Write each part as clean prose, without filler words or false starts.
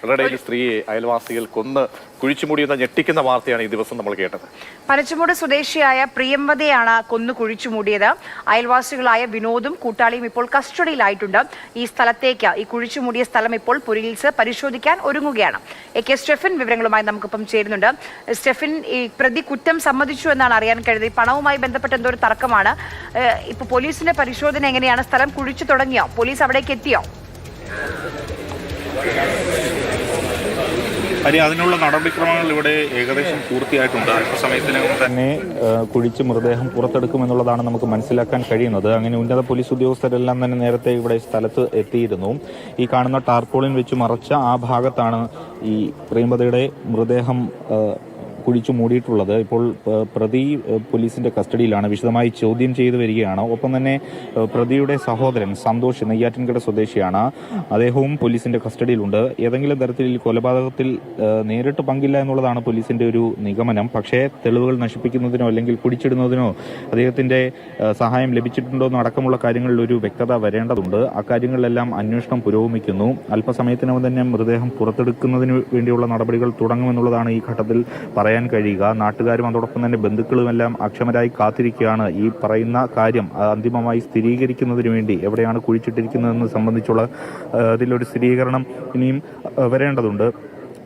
കല്ലടയിൽ സ്ത്രീയെ അയൽവാസികൾ കൊന്ന് കുഴിച്ചുമൂടിയെന്ന ഞെട്ടിക്കുന്ന വാർത്തയാണ് ഈ ദിവസം നമ്മൾ കേട്ടത്. പനച്ചമൂട് സ്വദേശിയായ പ്രിയംവദയാണ് കൊന്നു കുഴിച്ചുമൂടിയത്. അയൽവാസികളായ വിനോദും കൂട്ടാളിയും ഇപ്പോൾ കസ്റ്റഡിയിലായിട്ടുണ്ട്. ഈ സ്ഥലത്തേക്ക്, ഈ കുഴിച്ചുമൂടിയ സ്ഥലം ഇപ്പോൾ പോലീസ് പരിശോധിക്കാൻ ഒരുങ്ങുകയാണ്. AK സ്റ്റെഫിൻ വിവരങ്ങളുമായി നമുക്കിപ്പം ചേരുന്നുണ്ട്. സ്റ്റെഫിൻ, ഈ പ്രതി കുറ്റം സമ്മതിച്ചു എന്നാണ് അറിയാൻ കഴിയുന്നത്. പണവുമായി ബന്ധപ്പെട്ട എന്തോ ഒരു തർക്കമാണ്. ഇപ്പൊ പോലീസിന്റെ പരിശോധന എങ്ങനെയാണ്? സ്ഥലം കുഴിച്ചു തുടങ്ങിയോ? പോലീസ് അവിടേക്ക് എത്തിയോ? അതിനുള്ള നടപടിക്രമങ്ങൾ ഇവിടെ ഏകദേശം പൂർത്തിയായിട്ടുണ്ട്. അല്പസമയത്തിനകം തന്നെ കുഴിച്ച് മൃതദേഹം പുറത്തെടുക്കുമെന്നുള്ളതാണ് നമുക്ക് മനസ്സിലാക്കാൻ കഴിയുന്നത്. അങ്ങനെ ഉന്നത പോലീസ് ഉദ്യോഗസ്ഥരെല്ലാം തന്നെ നേരത്തെ ഇവിടെ സ്ഥലത്ത് എത്തിയിരുന്നു. ഈ കാണുന്ന ടാർപോളിൻ വെച്ച് മറച്ച ആ ഭാഗത്താണ് ഈ പ്രിയംവദയുടെ മൃതദേഹം കുഴിച്ചു മൂടിയിട്ടുള്ളത്. ഇപ്പോൾ പ്രതി പോലീസിന്റെ കസ്റ്റഡിയിലാണ്, വിശദമായി ചോദ്യം ചെയ്തു വരികയാണ്. ഒപ്പം തന്നെ പ്രതിയുടെ സഹോദരൻ സന്തോഷ് നെയ്യാറ്റിൻകര സ്വദേശിയാണ്, അദ്ദേഹവും പോലീസിന്റെ കസ്റ്റഡിയിലുണ്ട്. ഏതെങ്കിലും തരത്തിൽ ഈ കൊലപാതകത്തിൽ നേരിട്ട് പങ്കില്ല എന്നുള്ളതാണ് പോലീസിന്റെ ഒരു നിഗമനം. പക്ഷേ തെളിവുകൾ നശിപ്പിക്കുന്നതിനോ അല്ലെങ്കിൽ കുടിച്ചിടുന്നതിനോ അദ്ദേഹത്തിന്റെ സഹായം ലഭിച്ചിട്ടുണ്ടോ എന്നടക്കമുള്ള കാര്യങ്ങളിൽ ഒരു വ്യക്തത വരേണ്ടതുണ്ട്. അക്കാര്യങ്ങളിലെല്ലാം അന്വേഷണം പുരോഗമിക്കുന്നു. അല്പസമയത്തിനകം തന്നെ മൃതദേഹം പുറത്തെടുക്കുന്നതിന് വേണ്ടിയുള്ള നടപടികൾ തുടങ്ങുമെന്നുള്ളതാണ് ഈ ഘട്ടത്തിൽ പറയാൻ കഴിയുക. നാട്ടുകാരും അതോടൊപ്പം തന്നെ ബന്ധുക്കളുമെല്ലാം അക്ഷമരായി കാത്തിരിക്കുകയാണ് ഈ പറയുന്ന കാര്യം അന്തിമമായി സ്ഥിരീകരിക്കുന്നതിന് വേണ്ടി. എവിടെയാണ് കുഴിച്ചിട്ടിരിക്കുന്നതെന്ന് സംബന്ധിച്ചുള്ള ഇതിലൊരു സ്ഥിരീകരണം ഇനിയും വരേണ്ടതുണ്ട്.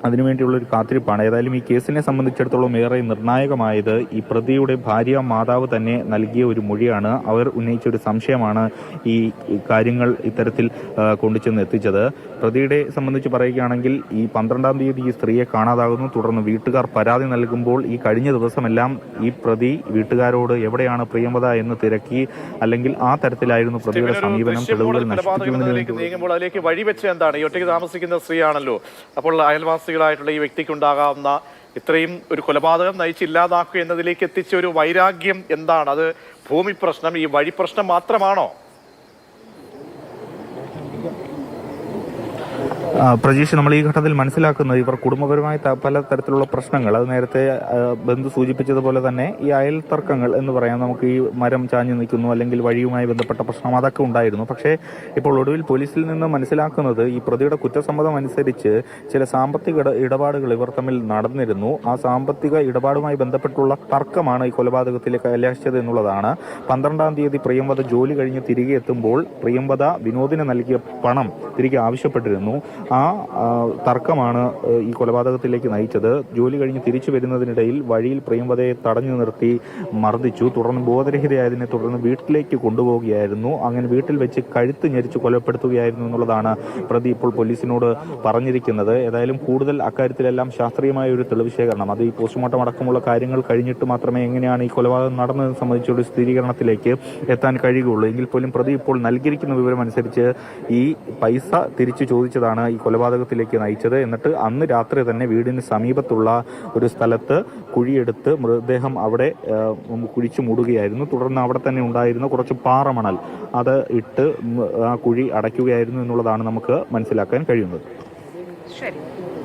അതിനുവേണ്ടിയുള്ള ഒരു കാത്തിരിപ്പാണ്. ഏതായാലും ഈ കേസിനെ സംബന്ധിച്ചിടത്തോളം ഏറെ നിർണായകമായത് ഈ പ്രതിയുടെ ഭാര്യ മാതാവ് തന്നെ നൽകിയ ഒരു മൊഴിയാണ്. അവർ ഉന്നയിച്ച ഒരു സംശയമാണ് ഈ കാര്യങ്ങൾ ഇത്തരത്തിൽ കൊണ്ടുചെന്ന് എത്തിച്ചത്. പ്രതിയുടെ സംബന്ധിച്ച് പറയുകയാണെങ്കിൽ ഈ 12-ാം തീയതി ഈ സ്ത്രീയെ കാണാതാകുന്നു. തുടർന്ന് വീട്ടുകാർ പരാതി നൽകുമ്പോൾ ഈ കഴിഞ്ഞ ദിവസമെല്ലാം ഈ പ്രതി വീട്ടുകാരോട് എവിടെയാണ് പ്രിയംവദ എന്ന് തിരക്കി, അല്ലെങ്കിൽ ആ തരത്തിലായിരുന്നു പ്രതിയുടെ സമീപനം. തെളിവുകൾ നീങ്ങുമ്പോൾ അതിലേക്ക് വഴിവെച്ച എന്താണ്? ഈ ഒറ്റയ്ക്ക് താമസിക്കുന്ന സ്ത്രീയാണല്ലോ. അപ്പോൾ അയൽവാസികളായിട്ടുള്ള ഈ വ്യക്തിക്കുണ്ടാകാവുന്ന ഇത്രയും ഒരു കൊലപാതകം നയിച്ചില്ലാതാക്കുക എന്നതിലേക്ക് എത്തിച്ച ഒരു വൈരാഗ്യം എന്താണ്? അത് ഭൂമി പ്രശ്നം, ഈ വഴി പ്രശ്നം മാത്രമാണോ? പ്രജീഷ്, നമ്മൾ ഈ ഘട്ടത്തിൽ മനസ്സിലാക്കുന്നത് ഇവർ കുടുംബപരമായ പല തരത്തിലുള്ള പ്രശ്നങ്ങൾ, അത് നേരത്തെ ബന്ധു സൂചിപ്പിച്ചതുപോലെ തന്നെ ഈ അയൽ തർക്കങ്ങൾ എന്ന് പറയാം. നമുക്ക് ഈ മരം ചാഞ്ഞു നിൽക്കുന്നു, അല്ലെങ്കിൽ വഴിയുമായി ബന്ധപ്പെട്ട പ്രശ്നം, അതൊക്കെ ഉണ്ടായിരുന്നു. പക്ഷേ ഇപ്പോൾ ഒടുവിൽ പോലീസിൽ നിന്ന് മനസ്സിലാക്കുന്നത് ഈ പ്രതിയുടെ കുറ്റസമ്മതം അനുസരിച്ച് ചില സാമ്പത്തിക ഇടപാടുകൾ ഇവർ തമ്മിൽ നടന്നിരുന്നു. ആ സാമ്പത്തിക ഇടപാടുമായി ബന്ധപ്പെട്ടുള്ള തർക്കമാണ് ഈ കൊലപാതകത്തിലേക്ക് കലാശിച്ചത് എന്നുള്ളതാണ്. 12-ാം തീയതി പ്രിയംവദ ജോലി കഴിഞ്ഞ് തിരികെ എത്തുമ്പോൾ പ്രിയംവദ വിനോദിന് നൽകിയ പണം തിരികെ ആവശ്യപ്പെട്ടിരുന്നു. ആ തർക്കമാണ് ഈ കൊലപാതകത്തിലേക്ക് നയിച്ചത്. ജോലി കഴിഞ്ഞ് തിരിച്ചു വരുന്നതിനിടയിൽ വഴിയിൽ പ്രിയംവദയെ തടഞ്ഞു നിർത്തി മർദ്ദിച്ചു. തുടർന്ന് ബോധരഹിതയായതിനെ തുടർന്ന് വീട്ടിലേക്ക് കൊണ്ടുപോവുകയായിരുന്നു. അങ്ങനെ വീട്ടിൽ വെച്ച് കഴുത്ത് ഞെരിച്ച് കൊലപ്പെടുത്തുകയായിരുന്നു എന്നുള്ളതാണ് പ്രതി ഇപ്പോൾ പോലീസിനോട് പറഞ്ഞിരിക്കുന്നത്. ഏതായാലും കൂടുതൽ അക്കാര്യത്തിലെല്ലാം ശാസ്ത്രീയമായ ഒരു തെളിവ് ശേഖരണം, അത് ഈ പോസ്റ്റ്മോർട്ടം അടക്കമുള്ള കാര്യങ്ങൾ കഴിഞ്ഞിട്ട് മാത്രമേ എങ്ങനെയാണ് ഈ കൊലപാതകം നടന്നതെന്ന് സംബന്ധിച്ചുള്ള സ്ഥിരീകരണത്തിലേക്ക് എത്താൻ കഴിയുകയുള്ളൂ. എങ്കിൽ പോലും പ്രതി ഇപ്പോൾ നൽകിയിരിക്കുന്ന വിവരം അനുസരിച്ച് ഈ പൈസ തിരിച്ചു ചോദിച്ചതാണ് ഈ കൊലപാതകത്തിലേക്ക് നയിച്ചത്. എന്നിട്ട് അന്ന് രാത്രി തന്നെ വീടിന് സമീപത്തുള്ള ഒരു സ്ഥലത്ത് കുഴിയെടുത്ത് മൃതദേഹം അവിടെ കുഴിച്ചു മൂടുകയായിരുന്നു. തുടർന്ന് അവിടെ തന്നെ ഉണ്ടായിരുന്ന കുറച്ച് പാറമണൽ അത് ഇട്ട് ആ കുഴി അടയ്ക്കുകയായിരുന്നു എന്നുള്ളതാണ് നമുക്ക് മനസ്സിലാക്കാൻ കഴിയുന്നത്. ശരി.